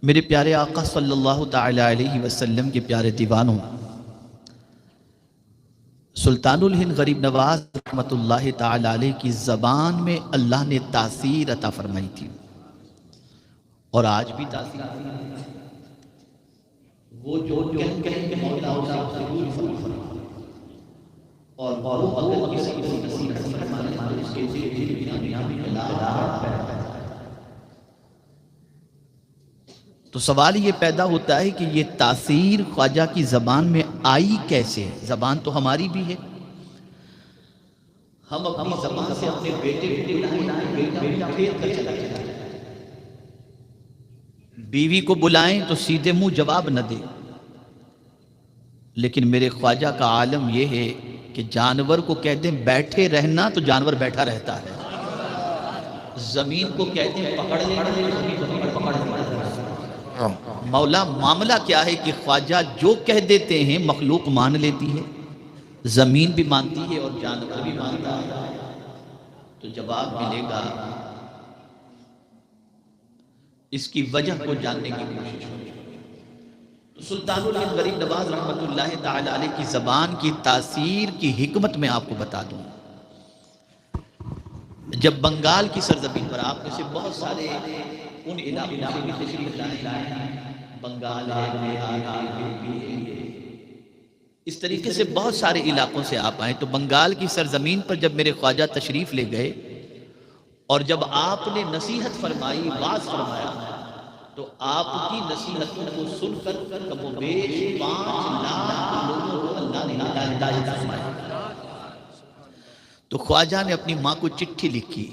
میرے پیارے آقا صلی اللہ تعالی علیہ وسلم کے پیارے دیوانوں، سلطان الہند غریب نواز رحمۃ اللہ تعالی علیہ کی زبان میں اللہ نے تاثیر عطا فرمائی تھی، اور آج بھی تاثیر وہ جو کہیں مولا سے دور فرما اور وہ اگر کسی کو نصیحت فرمانے اس کے دنیا میں اللہ۔ تو سوال یہ پیدا ہوتا ہے کہ یہ تاثیر خواجہ کی زبان میں آئی کیسے؟ زبان تو ہماری بھی ہے، ہم اپنی زبان سے اپنے بیٹے کو بلائیں، بیوی کو بلائیں تو سیدھے منہ جواب نہ دے، لیکن میرے خواجہ کا عالم یہ ہے کہ جانور کو کہہ دیں بیٹھے رہنا تو جانور بیٹھا رہتا ہے، زمین کو کہہ دیں پکڑ لینا۔ مولا معاملہ کیا ہے کہ خواجہ جو کہہ دیتے ہیں مخلوق مان لیتی ہے، زمین بھی مانتی ہے اور جانور بھی مانتا ہے، تو جواب ملے گا۔ اس کی وجہ کو جاننے کی کوشش ہوگی۔ تو سلطان الہند غریب نواز رحمۃ اللہ تعالی علیہ کی زبان کی تاثیر کی حکمت میں آپ کو بتا دوں۔ جب بنگال کی سرزمین پر آپ میں سے بہت سارے ان علاقوں سے بھی تشریف لائے ہیں، بنگال ہے، اس طریقے سے بہت سارے علاقوں سے آپ آئیں، تو بنگال کی سرزمین پر جب میرے خواجہ تشریف لے گئے اور جب آپ نے نصیحت فرمائی، واعظ فرمایا، تو آپ کی نصیحتوں کو سن کر کم و بیش 5 لاکھ لوگوں کو اللہ نے ہدایت فرمائی۔ تو خواجہ نے اپنی ماں کو چٹھی لکھی،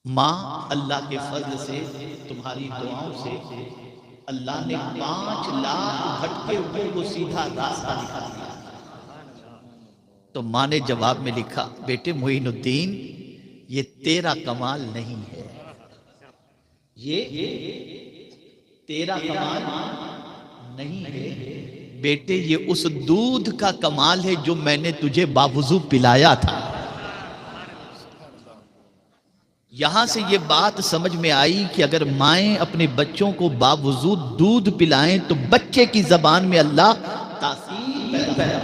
ماں اللہ کے فضل سے تمہاری دعاؤں سے اللہ نے 5 لاکھ بھٹکے ہوئے کو سیدھا راستہ دکھا دیا۔ تو ماں نے جواب میں لکھا، بیٹے معین الدین، یہ تیرا کمال نہیں ہے، یہ تیرا کمال نہیں ہے بیٹے، یہ اس دودھ کا کمال ہے جو میں نے تجھے باوضو پلایا تھا۔ یہاں سے یہ بات سمجھ میں آئی کہ اگر مائیں اپنے بچوں کو باوضو دودھ پلائیں تو بچے کی زبان میں اللہ تاثیر پیدا۔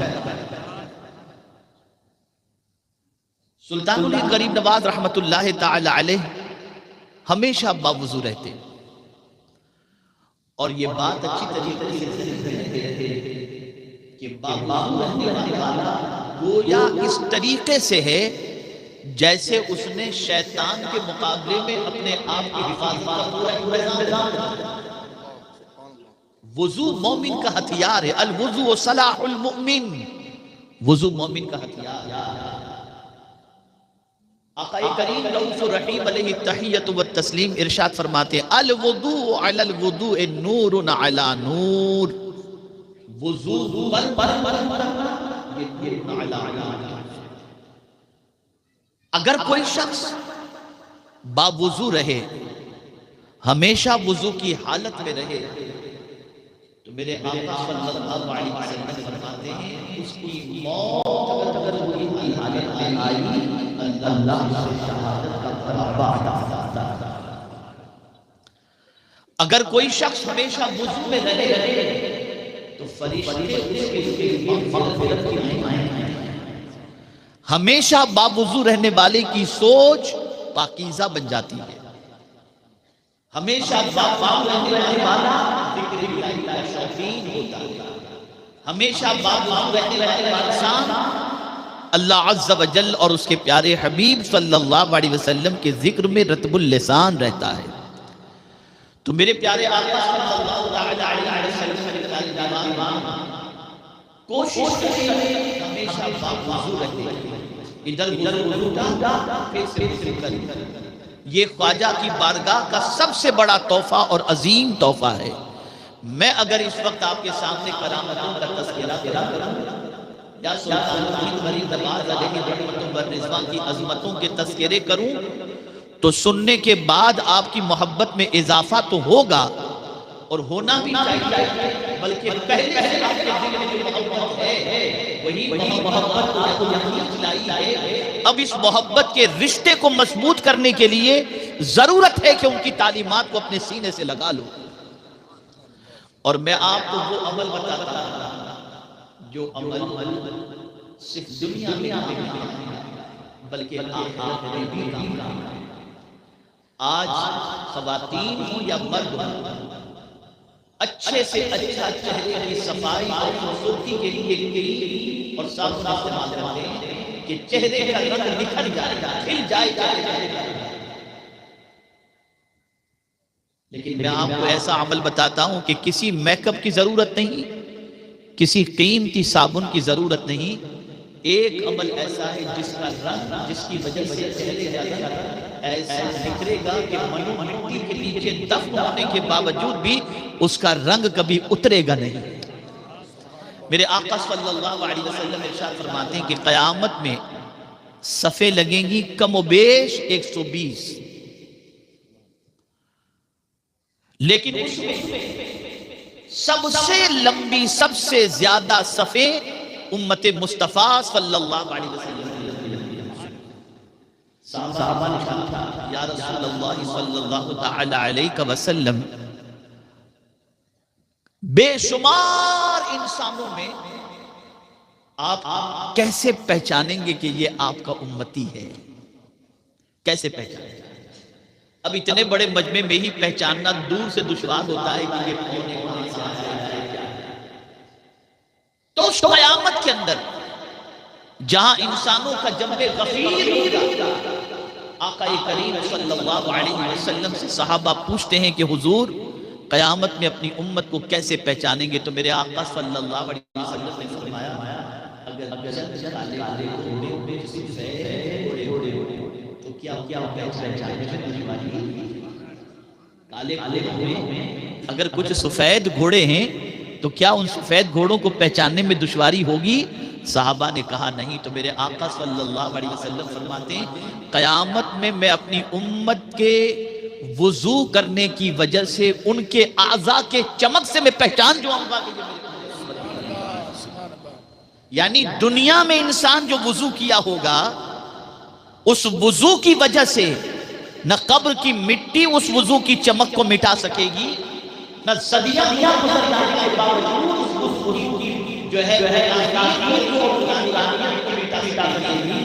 سلطان الہند غریب نواز رحمۃ اللہ تعالی علیہ ہمیشہ باوضو رہتے، اور یہ بات اچھی طریقے سے کہ باوضو رہنے والا گویا اس طریقے سے ہے جیسے اس نے شیطان کے مقابلے میں اپنے آپ کی حفاظت کا پورا انتظام۔ وضو مومن کا ہتھیار ہے، الوضو سلاح المؤمن، وضو مومن کا ہتھیار ہے۔ آقا کریم رؤوف الرحیم علیہ التحیۃ والتسلیم ارشاد فرماتے ہیں، الوضوء علی الوضوء نور علی نور، وضو اگر کوئی شخص باوضو رہے، ہمیشہ وضو کی حالت میں رہے، تو میرے آقا صلی اللہ علیہ وسلم فرماتے ہیں اس کی موت اگر وضو کی حالت میں آئی، اللہ سے شہادت کا مرتبہ عطا۔ اگر کوئی شخص ہمیشہ وضو میں رہے تو فرشتے اس کے مغفرت کی دعائیں ہیں۔ ہمیشہ باوضو رہنے والے کی سوچ پاکیزہ بن جاتی ہے، ہمیشہ باوضو رہنے والا ذکر الہی کا شوقین ہوتا ہے، ہمیشہ باوضو رہنے والا انسان اللہ عز و جل اور اس کے پیارے حبیب صلی اللہ علیہ وسلم کے ذکر میں رطب اللسان رہتا ہے۔ تو میرے پیارے آقا صلی اللہ علیہ وسلم کوشش کریں ہمیشہ باوضو رہتے، ادھر وضو کا پھر کریں۔ یہ خواجہ کی بارگاہ کا سب سے بڑا تحفہ اور عظیم تحفہ ہے۔ میں اگر اس وقت آپ کے سامنے کرامتوں کا تذکرہ کروں یا سلطان الہند غریب نواز علیہ رحمۃ والرضوان کی عظمتوں کے تذکرے کروں تو سننے کے بعد آپ کی محبت میں اضافہ تو ہوگا، اور ہونا بھی چاہیے، بلکہ پہلے سے آپ کے دل میں جو محبت ہے وہی محبت آپ کو یہاں چلائی ہے۔ اب اس محبت کے رشتے کو مضبوط کرنے کے لیے ضرورت ہے کہ ان کی تعلیمات کو اپنے سینے سے لگا لو۔ اور میں آپ کو وہ عمل بتاتا ہوں جو عمل صرف دنیا میں نہیں بلکہ آخرت میں بھی کام ہے۔ آج خواتین ہوں یا مرد ہوں، اچھے سے اچھا چہرے کی صفائی اور خوبصورتی کے لیے اور صاف استعمال کرتے ہیں کہ چہرے کا رنگ نکھر جائے، کھل جائے۔ لیکن میں آپ کو ایسا عمل بتاتا ہوں کہ کسی میک اپ کی ضرورت نہیں، کسی قیمتی صابن کی ضرورت نہیں۔ ایک عمل ایسا ہے جس کا رنگ، جس کی وجہ سے چہرے کا رنگ ایسا نکھرے گا کہ منو مٹی کے نیچے دفن ہونے کے باوجود بھی اس کا رنگ کبھی اترے گا نہیں۔ میرے آقا صلی اللہ علیہ وسلم ارشاد فرماتے ہیں کہ قیامت میں صفیں لگیں گی کم و بیش 120، لیکن اس میں سب سے لمبی، سب سے زیادہ صفیں امت مصطفیٰ صلی اللہ علیہ وسلم۔ صحابہ نے کہا یا رسول اللہ صلی اللہ تعالی علیہ وسلم، بے شمار انسانوں میں آپ کیسے پہچانیں گے کہ یہ آپ کا امتی ہے؟ کیسے پہچانیں گے؟ اب اتنے بڑے مجمع میں ہی پہچاننا دور سے دشوار ہوتا ہے کہ یہ کون ہے۔ تو اس قیامت کے اندر جہاں انسانوں کا جنب غفیر ہوگا، آقا کریم صلی اللہ علیہ وسلم سے صحابہ پوچھتے ہیں کہ حضور قیامت میں اپنی امت کو کیسے پہچانیں گے؟ تو میرے آقا صلی اللہ علیہ وسلم نے فرمایا تو کیا اگر کچھ سفید گھوڑے ہیں تو کیا ان سفید گھوڑوں کو پہچاننے میں دشواری ہوگی؟ صحابہ نے کہا نہیں۔ تو میرے آقا صلی اللہ علیہ وسلم فرماتے ہیں قیامت میں میں اپنی امت کے وضو کرنے کی وجہ سے ان کے اعضاء کے چمک سے میں پہچان جاؤں گا کہ یہ میرے امت۔ یعنی دنیا میں انسان جو وضو کیا ہوگا اس وضو کی وجہ سے نہ قبر کی مٹی اس وضو کی چمک کو مٹا سکے گی، نہ صدیاں گزر جانے کے باوجود اس وضو کی جو ہے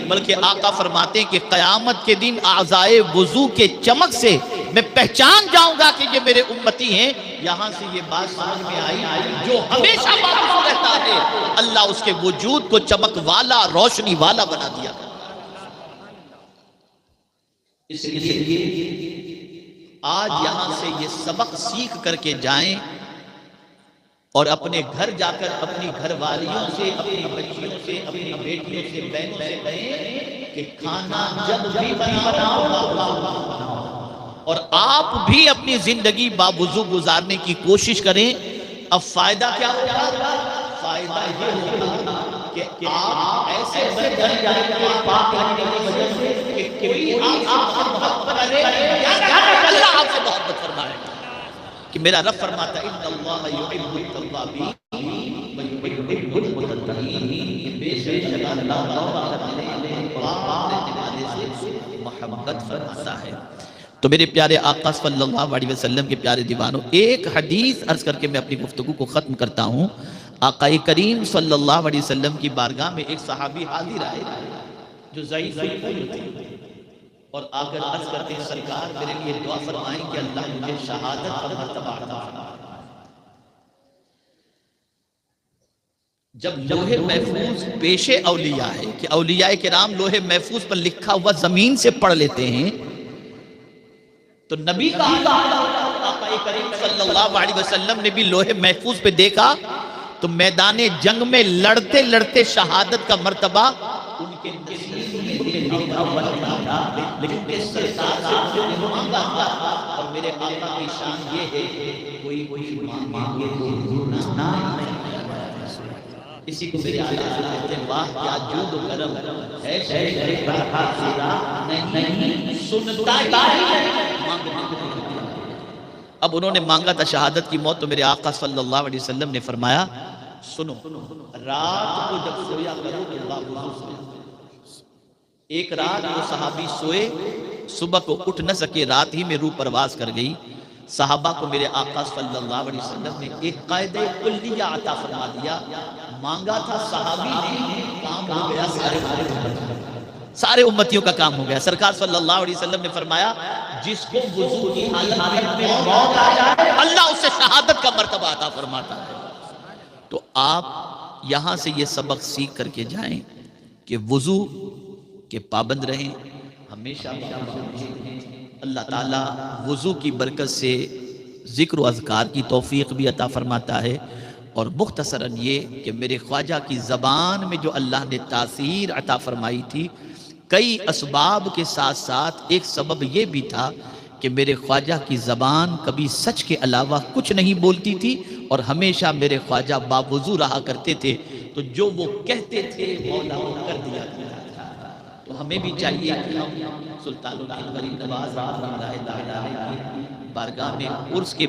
بلکہ آقا فرماتے ہیں کہ قیامت کے دن اعضائے وضو کے چمک سے میں پہچان جاؤں گا کہ یہ میرے امتی ہیں۔ یہاں سے یہ بات سمجھ میں آئی جو ہمیشہ باوضو رہتا ہے اللہ اس کے وجود کو چمک والا، روشنی والا بنا دیا۔ اس لیے آج یہاں سے یہ سبق سیکھ کر کے جائیں اور اپنے گھر جا کر اپنی گھر والیوں سے، اپنی بچیوں سے، اپنی بیٹیوں سے، بہنوں سے کہیں کہ کھانا جب بھی بناؤ اور آپ بھی اپنی زندگی باوضو گزارنے کی کوشش کریں۔ اب فائدہ کیا ہوگا؟ فائدہ یہ ہوگا کہ آپ ایسے بن جائیں گے پاک رہنے کی وجہ سے کہ کوئی آپ سے محبت کرے، اللہ آپ سے محبت فرمائے گا۔ کہ میرا رب فرماتا ہے ان اللہ یحب التوابین ویحب المتطہرین، بے شک اللہ توبہ کرنے والے سے محبت فرماتا ہے۔ تو میرے پیارے آقا صلی اللہ علیہ وسلم کے پیارے دیوانوں، ایک حدیث عرض کر کے میں اپنی گفتگو کو ختم کرتا ہوں۔ آقا کریم صلی اللہ علیہ وسلم کی بارگاہ میں ایک صحابی حاضر آئے جو ضعیف القلب تھے اور آ کر عرض کرتے ہیں سرکار میرے لیے دعا فرمائیں کہ اللہ مجھے شہادت کا مرتبہ عطا فرمائے۔ جب لوح محفوظ پیش اولیاء ہے کہ اولیاء کرام لوح محفوظ پر لکھا ہوا زمین سے پڑھ لیتے ہیں، تو نبی کا آقا کریم صلی اللہ علیہ وسلم نے بھی لوح محفوظ پہ دیکھا تو میدان جنگ میں لڑتے لڑتے شہادت کا مرتبہ ان کے نصیب میں لکھا ہوا نہیں تھا، لیکن سرکار سے مانگا تھا۔ اور میرے آقا کی شان یہ ہے کوئی مانگے تو حضور نہ، اسی کو میرے آقا کہتے ہیں واہ کیا جود و کرم ہے، شہر برکات سیدھا نہیں سنتا ہی مانگ اب انہوں نے مانگا تھا شہادت کی موت، تو میرے آقا صلی اللہ علیہ وسلم نے فرمایا سنو، رات کو جب سویا کرو تو باوضو سویا کرو۔ ایک رات وہ صحابی سوئے، صبح کو اٹھ نہ سکے، رات ہی میں روح پرواز کر گئی۔ صحابہ کو میرے آقا صلی اللہ علیہ وسلم نے ایک قاعدہ کلیہ عطا فرما دیا، مانگا تھا صحابی نے، کام ہو گیا، سارے امتیوں کا کام ہو گیا۔ سرکار صلی اللہ علیہ وسلم نے فرمایا جس کو وضو کی حالت میں موت آ جائے اللہ اسے شہادت کا مرتبہ عطا فرماتا ہے۔ تو آپ یہاں سے یہ سبق سیکھ کر کے جائیں کہ وضو کے پابند رہیں، ہمیشہ اللہ تعالیٰ وضو کی برکت سے ذکر و اذکار کی توفیق بھی عطا فرماتا ہے۔ اور مختصراً یہ کہ میرے خواجہ کی زبان میں جو اللہ نے تاثیر عطا فرمائی تھی، کئی اسباب کے ساتھ ساتھ ایک سبب یہ بھی تھا کہ میرے خواجہ کی زبان کبھی سچ کے علاوہ کچھ نہیں بولتی تھی، اور ہمیشہ میرے خواجہ باوضو رہا کرتے تھے، تو جو وہ کہتے تھے مولا وہ کر دیا کرتا تھا۔ تو ہمیں بھی چاہیے کہ ہم سلطان العلم غریب نواز رحمۃ اللہ تعالیٰ کی بارگاہ میں عرس کے